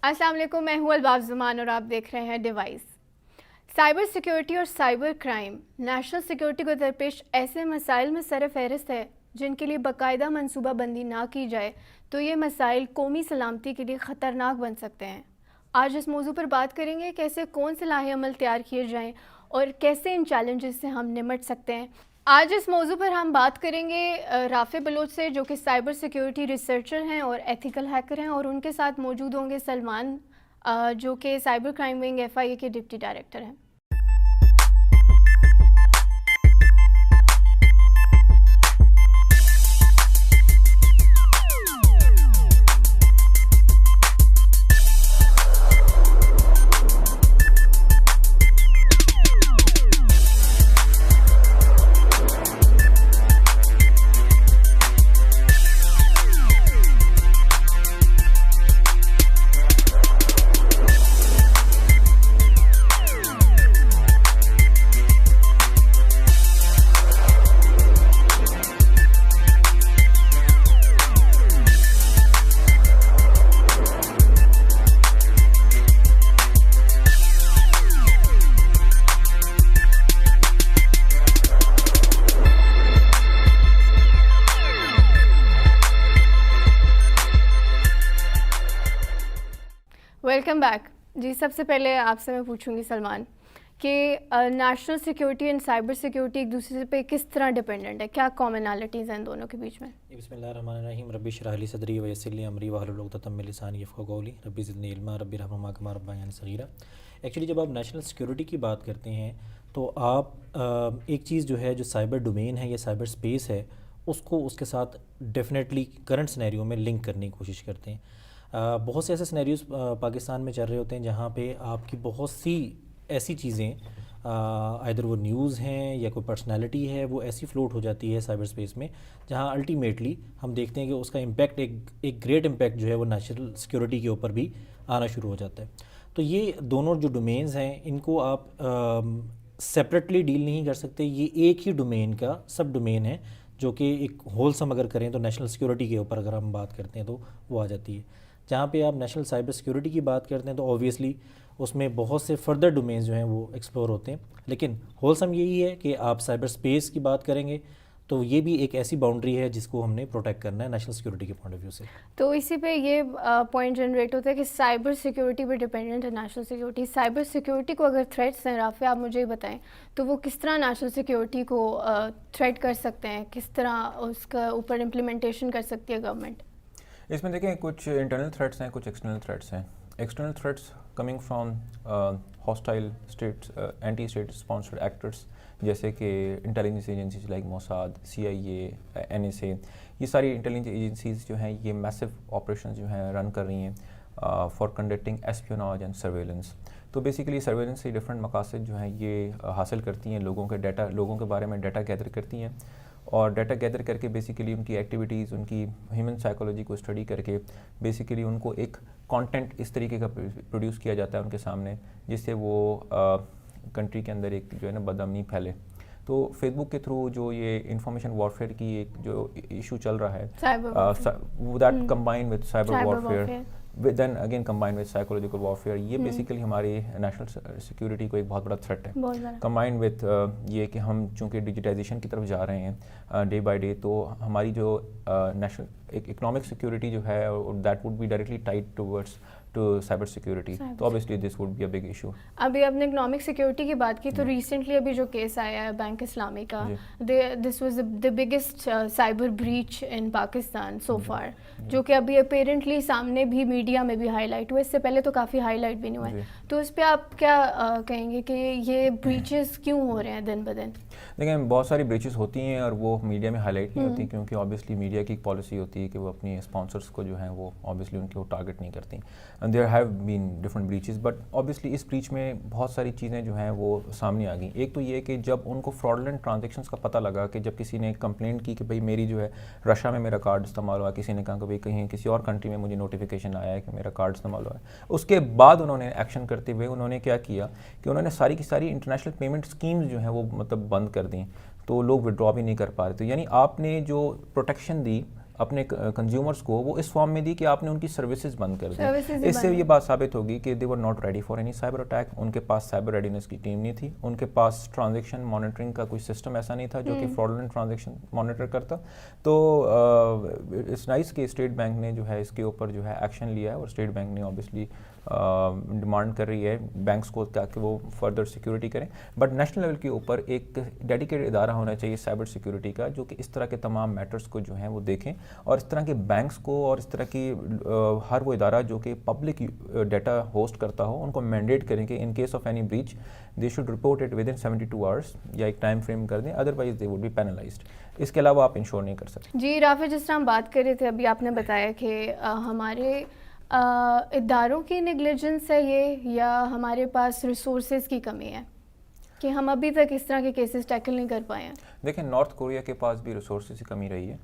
السلام علیکم، میں ہوں الباب زمان اور آپ دیکھ رہے ہیں ڈیوائس۔ سائبر سیکیورٹی اور سائبر کرائم نیشنل سیکیورٹی کو درپیش ایسے مسائل میں سر فہرست ہے جن کے لیے باقاعدہ منصوبہ بندی نہ کی جائے تو یہ مسائل قومی سلامتی کے لیے خطرناک بن سکتے ہیں۔ آج اس موضوع پر بات کریں گے کیسے کون سے لاہے عمل تیار کیے جائیں اور کیسے ان چیلنجز سے ہم نمٹ سکتے ہیں۔ آج اس موضوع پر ہم بات کریں گے رافع بلوچ سے، جو کہ سائبر سیکیورٹی ریسرچر ہیں اور ایتھیکل ہیکر ہیں، اور ان کے ساتھ موجود ہوں گے سلمان، جو کہ سائبر کرائم ونگ FIA کے ڈپٹی ڈائریکٹر ہیں۔ ویلکم بیک جی۔ سب سے پہلے آپ سے میں پوچھوں گی سلمان کہ national security and cyber security ایک دوسرے پہ کس طرح ڈیپینڈنٹ ہے، کیا کامنالٹیز ہیں ان دونوں کے بیچ میں؟ بسم اللہ الرحمن الرحیم۔ ربی اشرح لی صدری ویسر لی امری واحلل عقدۃ من لسانی یفقہوا قولی ربی زدنی علما ربی ارحمہما کما ربیانی صغیرا۔ ایکچولی جب آپ نیشنل سیکیورٹی کی بات کرتے ہیں تو آپ ایک چیز جو ہے جو سائبر ڈومین ہے یا سائبر اسپیس ہے اس کو اس کے ساتھ ڈیفینیٹلی کرنٹ سینیریو میں لنک کرنے کی کوشش کرتے ہیں۔ بہت سے ایسے سینیریوز پاکستان میں چل رہے ہوتے ہیں جہاں پہ آپ کی بہت سی ایسی چیزیں ادھر وہ نیوز ہیں یا کوئی پرسنالٹی ہے وہ ایسی فلوٹ ہو جاتی ہے سائبر اسپیس میں جہاں الٹیمیٹلی ہم دیکھتے ہیں کہ اس کا امپیکٹ ایک گریٹ امپیکٹ جو ہے وہ نیشنل سیکیورٹی کے اوپر بھی آنا شروع ہو جاتا ہے۔ تو یہ دونوں جو ڈومینز ہیں ان کو آپ سپریٹلی ڈیل نہیں کر سکتے، یہ ایک ہی ڈومین کا سب ڈومین ہے جو کہ ایک ہولسم اگر کریں تو نیشنل سیکیورٹی کے اوپر اگر ہم بات کرتے ہیں تو وہ آ جاتی ہے۔ جہاں پہ آپ نیشنل سائبر سیکیورٹی کی بات کرتے ہیں تو اوبویسلی اس میں بہت سے فردر ڈومینز جو ہیں وہ ایکسپلور ہوتے ہیں، لیکن ہولسم یہی ہے کہ آپ سائبر اسپیس کی بات کریں گے تو یہ بھی ایک ایسی باؤنڈری ہے جس کو ہم نے پروٹیکٹ کرنا ہے نیشنل سیکیورٹی کے پوائنٹ آف ویو سے۔ تو اسی پہ یہ پوائنٹ جنریٹ ہوتا ہے کہ سائبر سیکیورٹی پہ ڈیپینڈنٹ ہے نیشنل سیکیورٹی۔ سائبر سیکیورٹی کو اگر تھریٹس ہیں رافع، آپ مجھے بتائیں تو وہ کس طرح نیشنل سیکیورٹی کو تھریٹ کر سکتے ہیں، کس طرح اس کا اوپر امپلیمنٹیشن کر سکتی ہے گورنمنٹ؟ اس میں دیکھیں کچھ انٹرنل تھریٹس ہیں، کچھ ایکسٹرنل تھریٹس ہیں۔ External threats coming from hostile states, anti state sponsored actors جیسے کہ intelligence agencies like Mossad, CIA، NSA، یہ ساری انٹیلیجنس ایجنسیز جو ہیں یہ میسو آپریشنز جو ہیں رن کر رہی ہیں فار کنڈکٹنگ ایسپیوناج اینڈ سرویلنس۔ تو بیسیکلی سرویلنس سے ڈفرینٹ مقاصد جو ہیں یہ حاصل کرتی ہیں، لوگوں کے بارے میں ڈیٹا گیدر کرتی ہیں، اور ڈیٹا گیدر کر کے بیسیکلی ان کی ایکٹیویٹیز، ان کی ہیومن سائیکالوجی کو اسٹڈی کر کے بیسیکلی ان کو ایک کانٹینٹ اس طریقے کا پروڈیوس کیا جاتا ہے ان کے سامنے جس سے وہ کنٹری کے اندر ایک جو ہے نا بدامنی پھیلے۔ تو فیس بک کے تھرو جو یہ انفارمیشن وارفیئر کی ایک جو ایشو چل رہا ہے that combine with cyber warfare then again combine with psychological warfare, یہ بیسیکلی ہماری نیشنل سیکیورٹی کو ایک بہت بڑا تھریٹ ہے۔ کمبائن وتھ یہ کہ ہم چونکہ ڈیجیٹائزیشن کی طرف جا رہے ہیں ڈے بائی ڈے، تو ہماری جو نیشنل ایک اکنامک سیکیورٹی جو ہے that would be directly tied towards to cyber security, تو obviously this would be a big issue۔ ابھی آپ نے اکنامک سیکیورٹی کی بات کی تو ریسنٹلی ابھی جو کیس آیا ہے بینک اسلامی کا، this was the biggest cyber breach in Pakistan so for, جو کہ ابھی اپیرنٹلی سامنے بھی میڈیا میں بھی ہائی لائٹ ہوئے، اس سے پہلے تو کافی ہائی لائٹ بھی نہیں ہوئے، تو اس پہ آپ کیا کہیں گے کہ یہ بریچز کیوں ہو رہے ہیں دن بدن؟ دیکھیں بہت ساری بریچز ہوتی ہیں اور وہ میڈیا میں ہائی لائٹ نہیں ہوتی کیونکہ آبویسلی میڈیا کی ایک پالیسی ہوتی ہے کہ وہ اپنی اسپانسرس کو جو ہیں وہ آبویسلی ان کو ٹارگیٹ نہیں کرتی۔ There have been different breaches, but obviously اس بریچ میں بہت ساری چیزیں جو ہیں وہ سامنے آ گئیں۔ ایک تو یہ کہ جب ان کو فراڈلنٹ ٹرانزیکشنس کا پتہ لگا کہ جب کسی نے کمپلینٹ کی کہ بھائی میری جو ہے رشیا میں میرا کارڈ استعمال ہوا، کسی نے کہا کہ بھائی کہیں کسی اور کنٹری میں مجھے نوٹیفیکیشن آیا ہے کہ میرا کارڈ استعمال ہوا ہے، اس کے بعد انہوں نے ایکشن کرتے ہوئے انہوں نے کیا کیا کہ انہوں نے ساری کی ساری انٹرنیشنل پیمنٹ اسکیمز جو ہیں وہ مطلب بند کر دیں، تو لوگ وڈرا بھی نہیں کر پا رہے۔ تو یعنی آپ نے جو پروٹیکشن دی اپنے کنزیومرس کو وہ اس فارم میں دی کہ آپ نے ان کی سروسز بند کر دی. Services اس سے یہ بات ثابت ہوگی کہ they were not ready for any cyber attack. ان کے پاس سائبر ریڈینس کی ٹیم نہیں تھی, ان کے پاس ٹرانزیکشن مانیٹرنگ کا کوئی سسٹم ایسا نہیں تھا جو کہ فراڈولنٹ ٹرانزیکشن مانیٹر کرتا. تو اٹس نائس کہ اسٹیٹ بینک نے جو ہے اس کے اوپر جو ہے ایکشن لیا ہے, اور اسٹیٹ بینک نے آبویسلی ڈیمانڈ کر رہی ہے بینکس کو تاکہ وہ فردر سیکیورٹی کریں. بٹ نیشنل لیول کے اوپر ایک ڈیڈیکیٹڈ ادارہ ہونا چاہیے سائبر سیکیورٹی کا, جو کہ اس طرح کے تمام میٹرز کو جو ہیں وہ دیکھیں, اور اس طرح کے بینکس کو اور اس طرح کی ہر وہ ادارہ جو کہ پبلک ڈیٹا ہوسٹ کرتا ہو ان کو مینڈیٹ کریں کہ in case of any breach they should report it within 72 hours, یا ایک ٹائم فریم کر دیں, otherwise they would be penalised. اس کے علاوہ آپ انشور نہیں کر سکتے. جی رافع, جس طرح ہم بات کر رہے تھے ابھی, آپ نے بتایا کہ ہمارے اداروں کی نیگلیجنس ہے یہ, یا ہمارے پاس ریسورسز کی کمی ہے کہ ہم ابھی تک اس طرح کے کیسز ٹیکل نہیں کر پائے ہیں؟ دیکھیں, نارتھ کوریا کے پاس بھی ریسورسز کی کمی رہی ہے,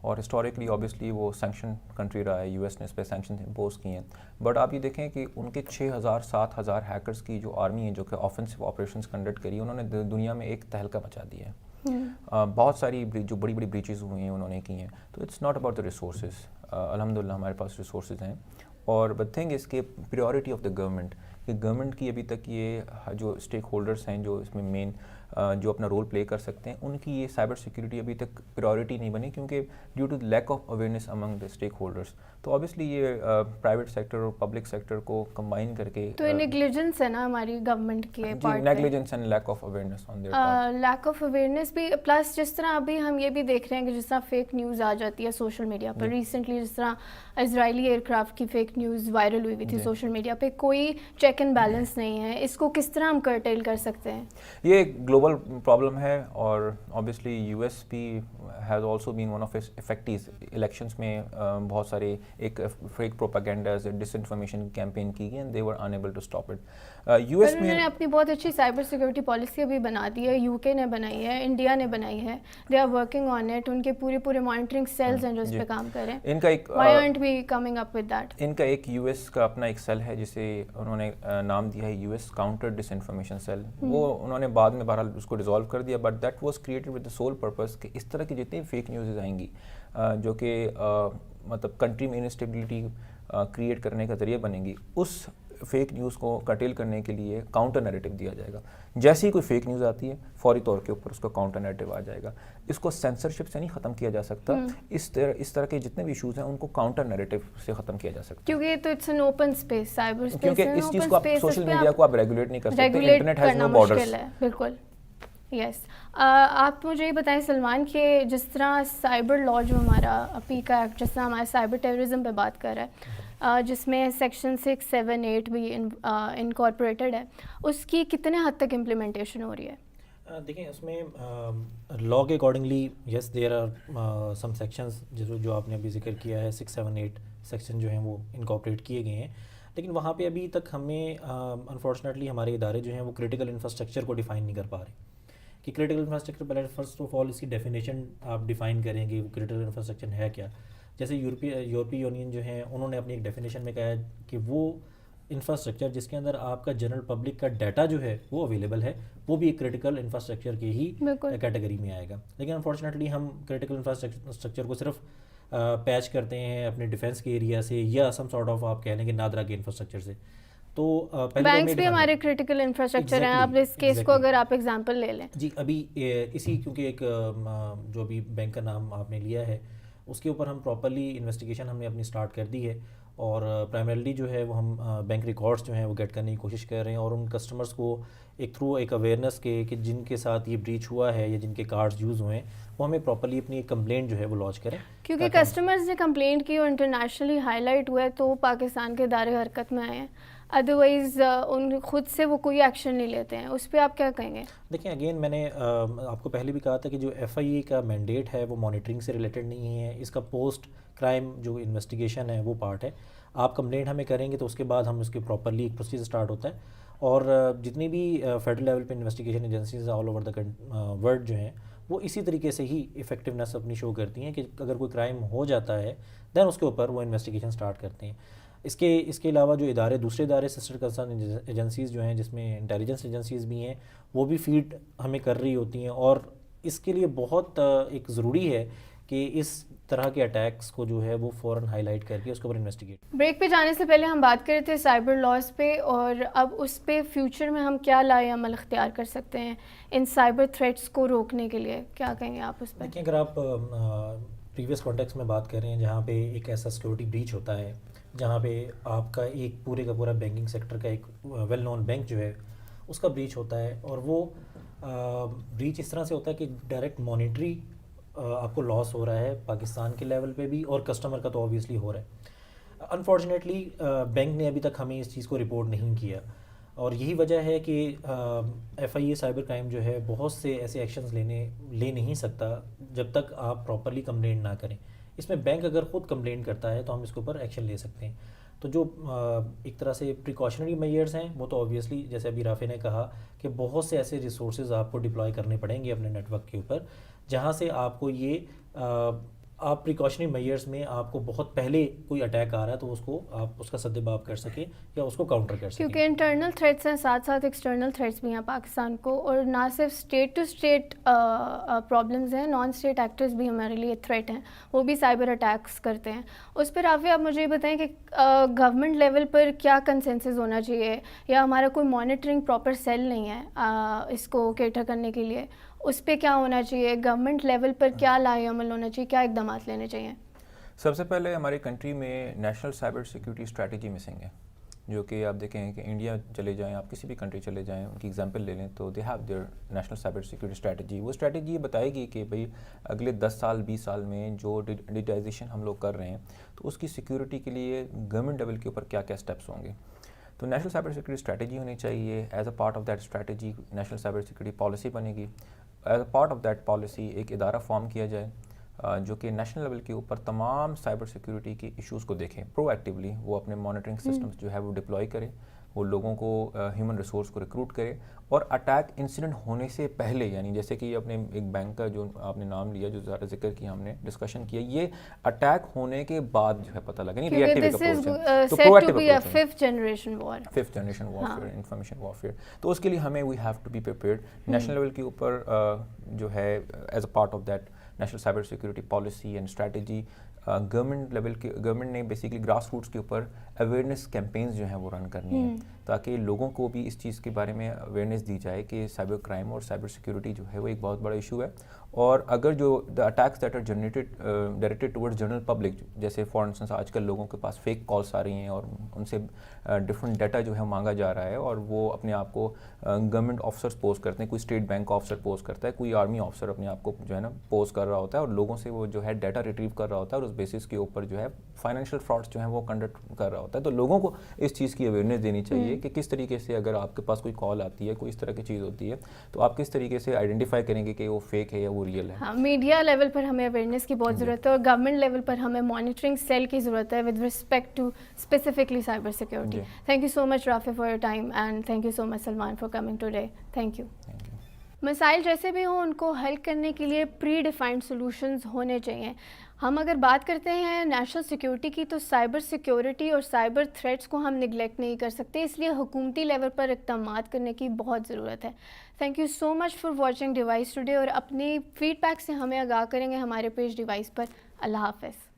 اور ہسٹوریکلی آبویسلی وہ سینکشن کنٹری رہا ہے, یو ایس نے اس پہ سینکشن امپوز کیے ہیں. بٹ آپ یہ دیکھیں کہ ان کے 6,000-7,000 ہیکرز کی جو آرمی ہے جو کہ آفنسو آپریشنز کنڈکٹ کری, انہوں نے دنیا میں ایک تہلکہ مچا دیا ہے. بہت ساری جو بڑی بڑی بریچز ہوئی ہیں انہوں نے کی ہیں. تو it's not about the resources. الحمدللہ ہمارے پاس ریسورسز ہیں, اور بٹ تھنگ اس کے پریورٹی آف دا گورنمنٹ, کہ گورنمنٹ کی ابھی تک یہ جو اسٹیک ہولڈرس ہیں جو اس میں مین جو اپنا رول پلے کر سکتے ہیں, ان کی یہ سائبر سیکیورٹی ابھی تک پریورٹی نہیں بنی, کیونکہ due to lack of awareness among the stakeholders. تو آبویسلی یہ پرائیویٹ سیکٹر اور پبلک سیکٹر کو کمبائن کر کے تو نیگلیجنس ہے نا ہماری گورنمنٹ کے part, negligence and lack of awareness on their part, lack of awareness بھی. پلس جس طرح ابھی ہم یہ بھی دیکھ رہے ہیں کہ جس طرح فیک نیوز آ جاتی ہے سوشل میڈیا پر, ریسنٹلی جس طرح اسرائیلی ایئر کرافٹ کی فیک نیوز وائرل ہوئی تھی سوشل میڈیا پہ, کوئی چیک اینڈ بیلنس نہیں ہے. اس کو کس طرح ہم کرٹیل کر سکتے ہیں؟ یہ ایک گلوبل پرابلم ہے, اور آبویسلی یو ایس بھی has also been one of its affectees. Elections میں بہت سارے ایک fake propagandas, disinformation campaign کی گئی, and they were unable to stop it. U S میں انہوں نے اپنی بہت اچھی سائبر سیکورٹی پالیسی ابھی بنا دی ہے, یو کے نے بنائی ہے, انڈیا نے بنائی ہے, they are working on it. ان کے پورے مانیٹرنگ سیلز ہیں جو اس پہ کام کر رہے ہیں. ان کا ایک why aren't we coming up with that? ان کا ایک یو ایس کا اپنا ایک سیل ہے جسے انہوں نے نام دیا ہے یو ایس کاؤنٹر ڈس انفارمیشن سیل. وہ انہوں نے بعد میں بہرحال اس کو ڈیزالو کر دیا, but that was created with the sole purpose کہ اس طرح کی جتنی فیک نیوزز آئیں گی جو کہ مطلب کنٹری میں انسٹیبلٹی کریٹ کرنے کا ذریعہ بنے گی, اس فیک نیوز کو کرٹیل کرنے کے لیے کاؤنٹر نیریٹو دیا جائے گا. جیسے ہی کوئی فیک نیوز آتی ہے فوری طور کے اوپر اس کا کاؤنٹر نیریٹو آ جائے گا. اس کو سینسرشپ سے نہیں ختم کیا جا سکتا, اس طرح کے جتنے بھی ایشوز ہیں ان کو کاؤنٹر نیریٹو سے ختم کیا جا سکتا, کیونکہ تو it's an open space, cyber space, کیونکہ اس چیز کو آپ سوشل میڈیا کو آپ ریگولیٹ نہیں کر سکتے. Internet has no borders. بالکل. یس, آپ مجھے یہ بتائیں سلمان کہ جس طرح سائبر لا جو ہمارا پیکا ایکٹ, جس طرح ہمارا سائبر ٹیررزم پہ بات کر رہا ہے, جس میں سیکشن 6, 7, 8 بھی انکارپوریٹڈ ہے, اس کی کتنے حد تک امپلیمنٹیشن ہو رہی ہے؟ دیکھیں اس میں لاء کے accordingly yes there are some sections جو آپ نے ابھی ذکر کیا ہے, 6, 7, 8 سیکشن جو ہیں وہ انکارپوریٹ کیے گئے ہیں, لیکن وہاں پہ ابھی تک ہمیں انفارچونیٹلی ہمارے ادارے جو ہیں وہ کریٹیکل انفراسٹرکچر کو ڈیفائن نہیں کر پا رہے کہ کریٹیکل انفراسٹرکچر پہلے فرسٹ آف آل اس کی ڈیفینیشن آپ ڈیفائن کریں گے, وہ کریٹیکل انفراسٹرکچر ہے کیا. جیسے یورپی یونین جو ہیں انہوں نے اپنی ایک ڈیفینیشن میں کہا ہے کہ وہ انفراسٹرکچر جس کے اندر آپ کا جنرل پبلک کا ڈیٹا جو ہے وہ اویلیبل ہے, وہ بھی ایک کریٹیکل انفراسٹرکچر کی ہی کیٹیگری میں آئے گا. لیکن انفارچونیٹلی ہم کریٹیکل انفراسٹرکچر کو صرف پیچ کرتے ہیں اپنے ڈیفینس کے ایریا سے, یا سم سارٹ آف آپ کہہ لیں کہ نادرا کے انفراسٹرکچر سے. تو بینکس بھی ہمارے کریٹیکل انفراسٹرکچر ہیں. آپ اس کیس کو اگر آپ ایگزامپل لے لیں. جی, ابھی اسی کیونکہ ایک جو ابھی بینک کا نام آپ نے لیا ہے اس کے اوپر ہم پراپرلی انویسٹیگیشن ہم نے اپنی اسٹارٹ کر دی ہے, اور پرائمرلی جو ہے وہ ہم بینک ریکارڈس جو ہیں وہ گیٹ کرنے کی کوشش کر رہے ہیں, اور ان کسٹمرس کو ایک تھرو ایک اویئرنیس کے کہ جن کے ساتھ یہ بریچ ہوا ہے یا جن کے کارڈز یوز ہوئے ہیں وہ ہمیں پراپرلی اپنی ایک کمپلینٹ جو ہے وہ لانچ کریں. کیونکہ کسٹمرز نے کمپلینٹ کی اور انٹرنیشنلی ہائی لائٹ ہوا ہے تو پاکستان کے ادارے حرکت میں آئے ہیں, ادروائز ان خود سے وہ کوئی ایکشن نہیں لیتے ہیں. اس پہ آپ کیا کہیں گے؟ دیکھیں اگین میں نے آپ کو پہلے بھی کہا تھا کہ جو ایف آئی اے کا مینڈیٹ ہے وہ مانیٹرنگ سے ریلیٹڈ نہیں ہے, اس کا پوسٹ کرائم جو انویسٹیگیشن ہے وہ پارٹ ہے. آپ کمپلینٹ ہمیں کریں گے تو اس کے بعد ہم اس کے پراپرلی ایک پروسیجر اسٹارٹ ہوتا ہے, اور جتنی بھی فیڈرل لیول پہ investigation agencies all over the world جو ہیں وہ اسی طریقے سے ہی افیکٹونیس اپنی شو کرتی ہیں کہ اگر کوئی کرائم ہو جاتا ہے دین اس کے اوپر وہ انویسٹیگیشن اسٹارٹ کرتے ہیں. اس کے علاوہ جو دوسرے ادارے سسٹر کنسرن ایجنسیز جو ہیں جس میں انٹیلیجنس ایجنسیز بھی ہیں وہ بھی فیڈ ہمیں کر رہی ہوتی ہیں, اور اس کے لیے بہت ایک ضروری ہے کہ اس طرح کے اٹیکس کو جو ہے وہ فوراً ہائی لائٹ کر کے اس کے اوپر انویسٹیگیٹ. بریک پہ جانے سے پہلے ہم بات کر رہے تھے سائبر لاز پہ، اور اب اس پہ فیوچر میں ہم کیا لائے عمل اختیار کر سکتے ہیں ان سائبر تھریٹس کو روکنے کے لیے، کیا کہیں گے آپ اس پہ؟ دیکھیں، اگر آپ پریویس کانٹیکس میں بات کر رہے ہیں جہاں پہ ایک ایسا سیکورٹی بریچ ہوتا ہے جہاں پہ آپ کا ایک پورے کا پورا بینکنگ سیکٹر کا ایک ویل نون بینک جو ہے اس کا بریچ ہوتا ہے، اور وہ بریچ اس طرح سے ہوتا ہے کہ ڈائریکٹ مانیٹری آپ کو لاس ہو رہا ہے پاکستان کے لیول پہ بھی، اور کسٹمر کا تو آبویسلی ہو رہا ہے. انفارچونیٹلی بینک نے ابھی تک ہمیں اس چیز کو رپورٹ نہیں کیا، اور یہی وجہ ہے کہ F I A cyber crime جو ہے بہت سے ایسے ایکشنز لے نہیں سکتا جب تک آپ پراپرلی کمپلینٹ نہ کریں. اس میں بینک اگر خود کمپلینٹ کرتا ہے تو ہم اس کے اوپر ایکشن لے سکتے ہیں. تو جو ایک طرح سے پریکاشنری میئرز ہیں وہ تو آبویسلی جیسے ابھی رافع نے کہا کہ بہت سے ایسے ریسورسز آپ کو ڈپلوائے کرنے پڑیں گے اپنے نیٹ ورک کے اوپر جہاں سے آپ کو یہ آپ پریکاشنری میئرز میں آپ کو بہت پہلے کوئی اٹیک آ رہا ہے تو اس کو آپ اس کا سد باب کر سکیں یا اس کو کاؤنٹر کر سکیں. کیونکہ انٹرنل تھریٹس ہیں، ساتھ ساتھ ایکسٹرنل تھریٹس بھی ہیں پاکستان کو، اور نہ صرف اسٹیٹ ٹو اسٹیٹ پرابلمز ہیں، نان اسٹیٹ ایکٹرز بھی ہمارے لیے تھریٹ ہیں، وہ بھی سائبر اٹیکس کرتے ہیں. اس پہ رافع آپ مجھے یہ بتائیں کہ گورنمنٹ لیول پر کیا کنسنسس ہونا چاہیے، یا ہمارا کوئی مانیٹرنگ پراپر سیل نہیں ہے اس کو کیٹر کرنے کے لیے، اس پہ کیا ہونا چاہیے؟ گورنمنٹ لیول پر کیا لائے عمل ہونا چاہیے، کیا اقدامات لینے چاہیے؟ سب سے پہلے ہماری کنٹری میں national cyber security strategy missing ہے، جو کہ آپ دیکھیں کہ انڈیا چلے جائیں، آپ کسی بھی کنٹری چلے جائیں، ان کی ایگزامپل لے لیں تو they have their national cyber security strategy. وہ اسٹریٹجی یہ بتائے گی کہ بھئی اگلے 10 سال 20 سال میں جو ڈیجیٹائزیشن ہم لوگ کر رہے ہیں تو اس کی سیکورٹی کے لیے گورنمنٹ لیول کے اوپر کیا کیا اسٹیپس ہوں گے. تو نیشنل سائبر سیکورٹی اسٹریٹجی ہونی چاہیے. As a part of that strategy national cyber security policy بنے گی. As a part of that policy ایک ادارہ فارم کیا جائے جو کہ نیشنل لیول کے اوپر تمام سائبر سیکورٹی کے ایشوز کو دیکھیں پرو ایکٹیولی. وہ اپنے مانیٹرنگ سسٹمز جو ہے وہ ڈپلوائے کرے، وہ لوگوں کو ہیومن ریسورس کو ریکروٹ کرے، اور اٹیک انسیڈنٹ ہونے سے پہلے، یعنی جیسے کہ اپنے ایک بینک کا جو آپ نے نام لیا، جو زیادہ ذکر کیا، ہم نے ڈسکشن کیا، یہ اٹیک ہونے کے بعد جو ہے پتہ لگا، نہیں ری ایکٹیو اپروچ ہے. تو پرو ایکٹیو اپروچ ہے، fifth generation warfare, information warfare. تو اس کے لیے ہمیں we have to be prepared. National level کے اوپر جو ہے as a part of that national cyber security policy and strategy, government level کے گورنمنٹ نے بیسیکلی گراس روٹس کے اوپر اویئرنیس کیمپینز جو ہیں وہ رن کرنی ہیں تاکہ لوگوں کو بھی اس چیز کے بارے میں اویئرنیس دی جائے کہ سائبر کرائم اور سائبر سیکورٹی جو ہے وہ ایک بہت بڑا ایشو ہے. اور اگر جو the attacks that are directed towards general public, جیسے فار انسٹنس آج کل لوگوں کے پاس فیک کالس آ رہی ہیں اور ان سے ڈفرینٹ ڈیٹا جو ہے مانگا جا رہا ہے، اور وہ اپنے آپ کو گورنمنٹ آفیسرس پوز کرتے ہیں، کوئی اسٹیٹ بینک کا آفیسر پوز کرتا ہے، کوئی آرمی آفیسر اپنے آپ کو جو ہے نا پوز کر رہا ہوتا ہے، اور لوگوں سے وہ جو ہے ڈیٹا ریٹریو کر رہا ہوتا ہے، اور اس بیسس کے اوپر جو ہے فائنینشیل فراڈس جو ہیں وہ کنڈکٹ کر رہا ہوتا ہے. تو لوگوں کو اس چیز کی اویئرنیس دینی چاہیے کہ کس طریقے سے اگر آپ کے پاس کوئی کال آتی ہے، کوئی اس طرح کی چیز ہوتی ہے، تو آپ کس طریقے سے آئیڈینٹیفائی کریں گے کہ وہ فیک ہے یا وہ ریئل ہے. ہاں، میڈیا لیول پر ہمیں اویئرنیس کی بہت ضرورت ہے، اور گورنمنٹ لیول پر ہمیں مانیٹرنگ سیل کی ضرورت ہے with respect to specifically cyber security. Thank you so much Rafay for your time, and thank you so much Salman for coming today. Thank you. مسائل جیسے بھی ہوں ان کو حل کرنے کے لیے پری ڈیفائنڈ سولوشنز ہونے چاہیے. ہم اگر بات کرتے ہیں نیشنل سیکیورٹی کی تو سائبر سیکیورٹی اور سائبر تھریٹس کو ہم نگلیکٹ نہیں کر سکتے، اس لیے حکومتی لیول پر اقدامات کرنے کی بہت ضرورت ہے. Thank you so much for watching device today, اور اپنی فیڈ بیک سے ہمیں آگاہ کریں گے ہمارے پیج ڈیوائس پر. اللہ حافظ.